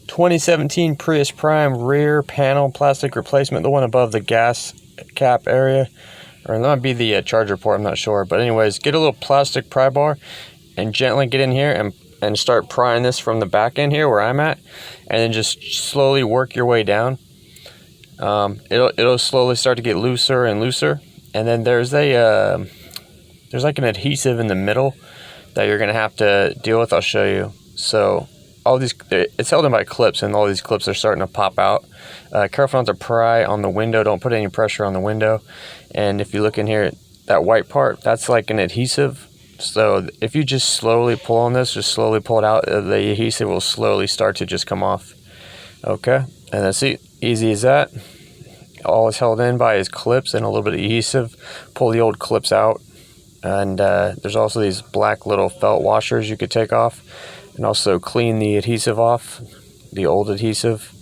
2017 Prius Prime rear panel plastic replacement, the one above the gas cap area, or that might be the charger port, I'm not sure. But anyways, get a little plastic pry bar and gently get in here and start prying this from the back end here where I'm at, and then just slowly work your way down. It'll slowly start to get looser and looser, and then there's like an adhesive in the middle that you're gonna have to deal with. I'll show you. So all these, it's held in by clips, and all these clips are starting to pop out. Careful not to pry on the window. Don't put any pressure on the window. And if you look in here, that white part, that's like an adhesive. So if you just slowly pull on this, just slowly pull it out, the adhesive will slowly start to just come off. Okay, and that's easy as that. All is held in by his clips and a little bit of adhesive. Pull the old clips out, and there's also these black little felt washers you could take off, and also clean the adhesive off, the old adhesive.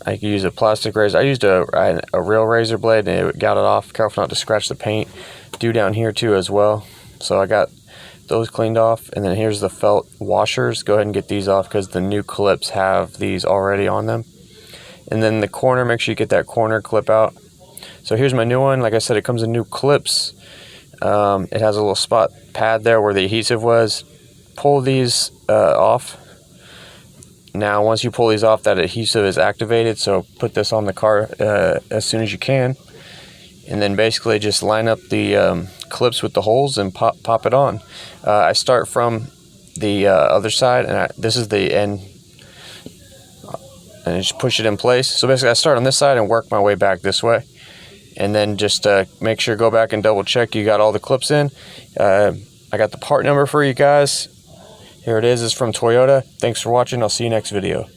I could use a plastic razor. I used a real razor blade, and it got it off. Careful not to scratch the paint. Do down here too as well. So I got those cleaned off, and then here's the felt washers. Go ahead and get these off because the new clips have these already on them. And then the corner, make sure you get that corner clip out. So here's my new one. Like I said, it comes in new clips. It has a little spot pad there where the adhesive was. Pull these off. Now once you pull these off, that adhesive is activated, so put this on the car as soon as you can, and then basically just line up the clips with the holes and pop it on. I start from the other side, and this is the end, and just push it in place. So basically I start on this side and work my way back this way, and then just make sure, go back and double check you got all the clips in. I got the part number for you guys. Here it is. It's from Toyota. Thanks for watching. I'll see you next video.